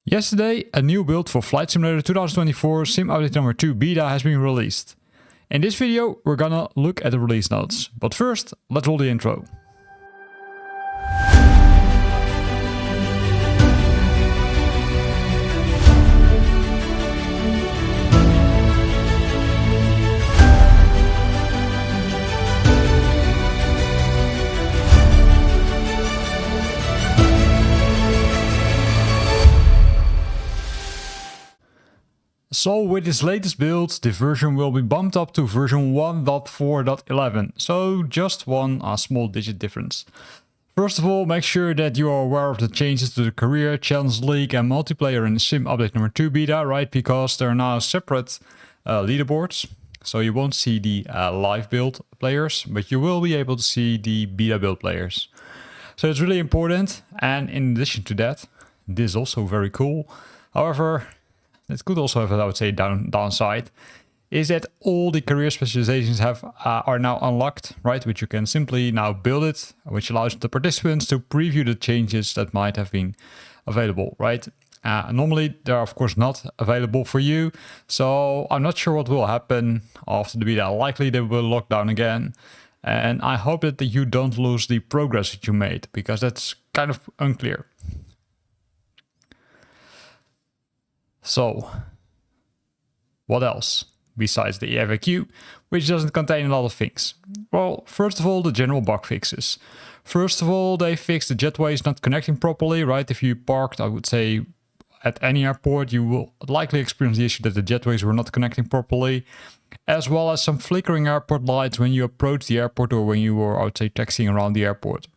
Yesterday, a new build for Flight Simulator 2024 Sim Update number 2 beta has been released. In this video, we're gonna look at the release notes. But first, let's roll the intro. So with this latest build, the version will be bumped up to version 1.4.11, so just one small digit difference. First of all, make sure that you are aware of the changes to the Career, Challenge League and Multiplayer in the Sim Update number 2 beta, right? Because there are now separate leaderboards, so you won't see the live build players, but you will be able to see the beta build players. So it's really important, and in addition to that, this is also very cool. However, it could also have, I would say, downside, is that all the career specializations are now unlocked, right? Which you can simply now build it, which allows the participants to preview the changes that might have been available, right? Normally, they're of course not available for you, so I'm not sure what will happen after the beta. Likely they will lock down again, and I hope that you don't lose the progress that you made, because that's kind of unclear. So, what else besides the FAQ, which doesn't contain a lot of things? Well, first of all, the general bug fixes. First of all, they fixed the jetways not connecting properly, right? If you parked, I would say, at any airport, you will likely experience the issue that the jetways were not connecting properly, as well as some flickering airport lights when you approach the airport or when you were, I would say, taxiing around the airport.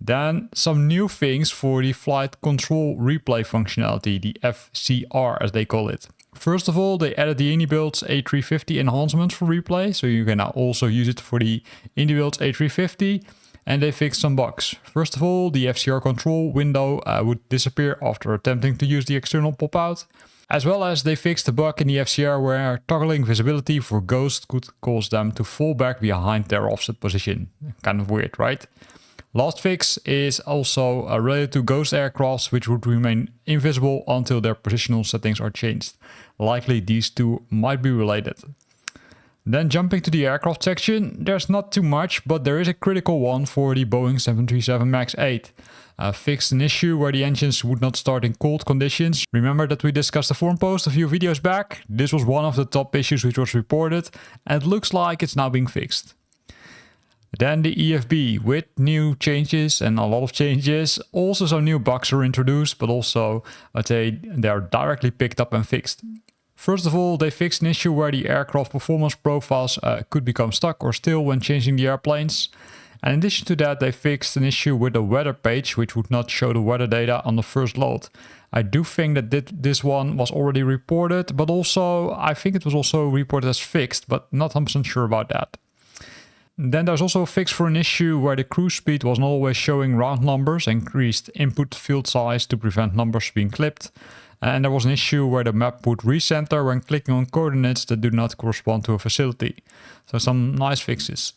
Then some new things for the flight control replay functionality, the FCR as they call it. First of all, they added the IndyBuilds A350 enhancement for replay, so you can now also use it for the IndyBuilds A350, and they fixed some bugs. First of all, the FCR control window would disappear after attempting to use the external pop-out, as well as they fixed the bug in the FCR where toggling visibility for ghosts could cause them to fall back behind their offset position. Kind of weird, right? Last fix is also related to ghost aircrafts, which would remain invisible until their positional settings are changed. Likely these two might be related. Then jumping to the aircraft section, there's not too much, but there is a critical one for the Boeing 737 MAX 8. Fixed an issue where the engines would not start in cold conditions. Remember that we discussed the forum post a few videos back? This was one of the top issues which was reported, and it looks like it's now being fixed. Then the EFB with new changes and a lot of changes. Also some new bugs are introduced, but also I'd say they are directly picked up and fixed. First of all, they fixed an issue where the aircraft performance profiles could become stuck or still when changing the airplanes. And in addition to that, they fixed an issue with the weather page, which would not show the weather data on the first load. I do think that this one was already reported, but also I think it was also reported as fixed, but not 100% sure about that. Then there's also a fix for an issue where the cruise speed was not always showing round numbers, increased input field size to prevent numbers being clipped. And there was an issue where the map would recenter when clicking on coordinates that do not correspond to a facility. So some nice fixes.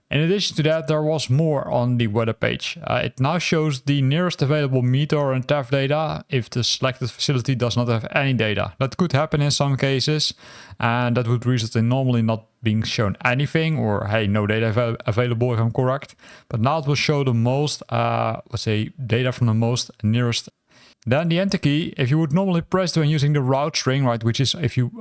In addition to that, there was more on the weather page. It now shows the nearest available meteor and TAF data if the selected facility does not have any data. That could happen in some cases, and that would result in normally not being shown anything, or hey, no data available if I'm correct. But now it will show the most, let's say, data from the most nearest. Then the enter key, if you would normally press when using the route string, right, which is if you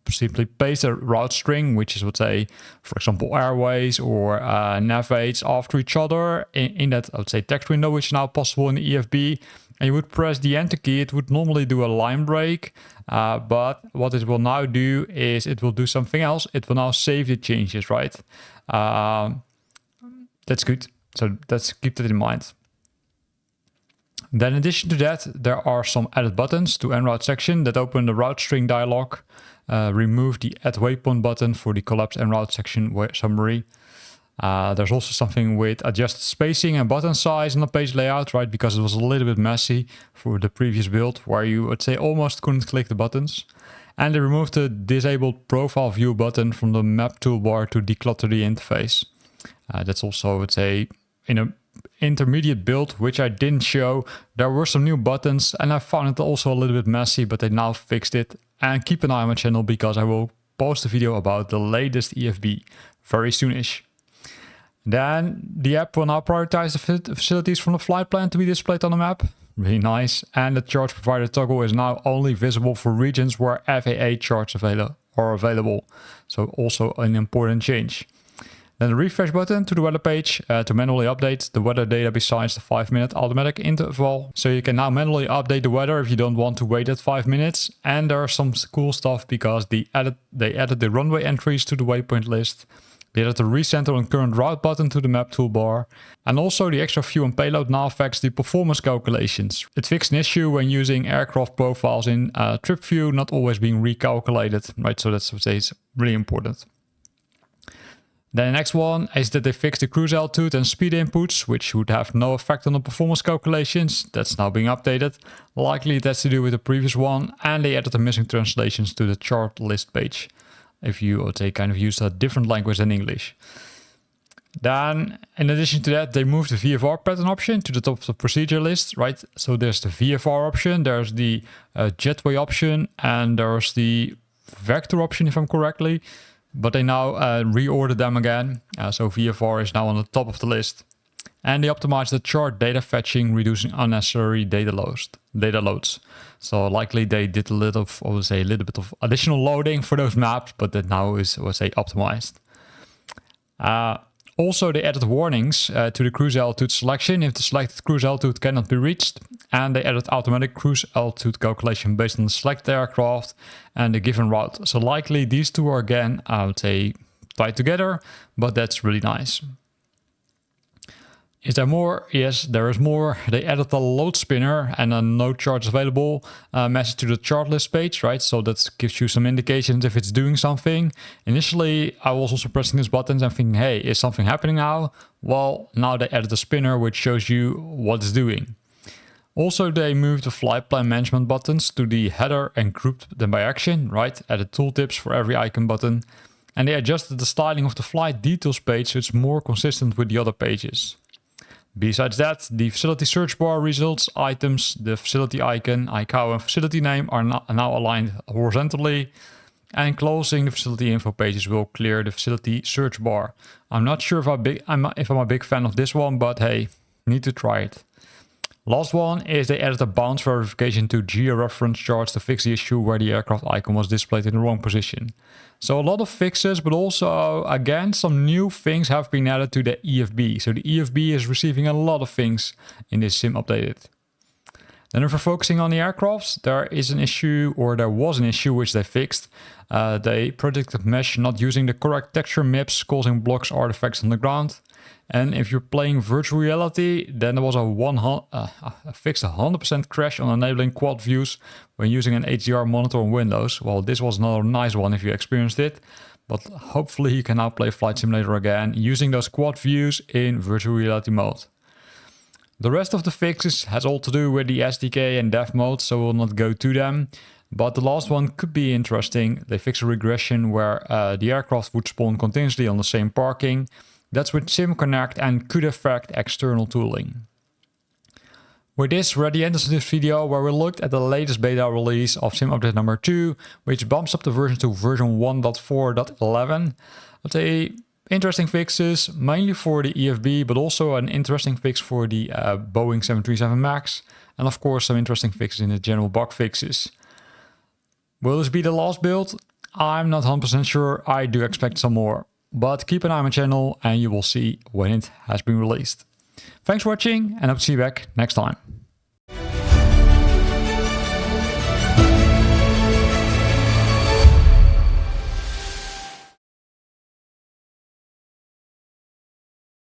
simply paste a route string, which is, let's say, for example, airways or navgates after each other in that, I would say, text window, which is now possible in the EFB, and you would press the enter key, it would normally do a line break, but what it will now do is it will do something else. It will now save the changes, right? That's good. So let's keep that in mind. Then in addition to that, there are some added buttons to en route section that open the route string dialog. Remove the add waypoint button for the collapsed en route section summary. There's also something with adjusted spacing and button size in the page layout, right? Because it was a little bit messy for the previous build where you would say almost couldn't click the buttons. And they removed the disabled profile view button from the map toolbar to declutter the interface. That's also, I would say, in a intermediate build, which I didn't show. There were some new buttons and I found it also a little bit messy, but they now fixed it. And keep an eye on my channel because I will post a video about the latest EFB very soonish. Then the app will now prioritize the facilities from the flight plan to be displayed on the map. Really nice. And the charge provider toggle is now only visible for regions where FAA charts are available. So also an important change. Then the refresh button to the weather page to manually update the weather data besides the 5-minute automatic interval. So you can now manually update the weather if you don't want to wait at 5 minutes. And there's some cool stuff because they added the runway entries to the waypoint list. They added the recenter on current route button to the map toolbar. And also the extra view and payload now affects the performance calculations. It fixed an issue when using aircraft profiles in trip view not always being recalculated, right? So that's what is really important. Then the next one is that they fixed the cruise altitude and speed inputs, which would have no effect on the performance calculations. That's now being updated. Likely that's to do with the previous one. And they added the missing translations to the chart list page, if you would say kind of use a different language than English. Then, in addition to that, they moved the VFR pattern option to the top of the procedure list, right? So there's the VFR option, there's the jetway option, and there's the vector option, if I'm correctly. But they now reordered them again. So VFR is now on the top of the list. And they optimized the chart data fetching, reducing unnecessary data loads. So likely they did a little bit of additional loading for those maps, but that now is, optimized. Also, they added warnings to the cruise altitude selection if the selected cruise altitude cannot be reached. And they added automatic cruise altitude calculation based on the selected aircraft and the given route. So likely these two are again, I would say, tied together, but that's really nice. Is there more? Yes, there is more. They added a load spinner and a no charge available message to the chart list page, right? So that gives you some indications if it's doing something. Initially, I was also pressing these buttons and thinking, hey, is something happening now? Well, now they added a spinner, which shows you what it's doing. Also, they moved the flight plan management buttons to the header and grouped them by action, right? Added tooltips for every icon button. And they adjusted the styling of the flight details page so it's more consistent with the other pages. Besides that, the facility search bar results, items, the facility icon, ICAO and facility name are now aligned horizontally. And closing the facility info pages will clear the facility search bar. I'm not sure if I'm a big fan of this one, but hey, need to try it. Last one is they added a bounce verification to georeference charts to fix the issue where the aircraft icon was displayed in the wrong position. So a lot of fixes, but also, again, some new things have been added to the EFB. So the EFB is receiving a lot of things in this sim updated. Then if we're focusing on the aircrafts, there was an issue which they fixed. They predicted mesh not using the correct texture maps, causing blocks artifacts on the ground. And if you're playing virtual reality, then there was a fixed 100% crash on enabling quad views when using an HDR monitor on Windows. Well, this was another nice one if you experienced it, but hopefully you can now play Flight Simulator again using those quad views in virtual reality mode. The rest of the fixes has all to do with the SDK and dev mode, so we'll not go to them. But the last one could be interesting. They fixed a regression where the aircraft would spawn continuously on the same parking. That's with SimConnect and could affect external tooling. With this, we're at the end of this video where we looked at the latest beta release of Sim Update number 2, which bumps up the version to version 1.4.11. I'd say interesting fixes, mainly for the EFB, but also an interesting fix for the Boeing 737 MAX. And of course, some interesting fixes in the general bug fixes. Will this be the last build? I'm not 100% sure. I do expect some more. But keep an eye on my channel and you will see when it has been released. Thanks for watching and I hope to see you back next time.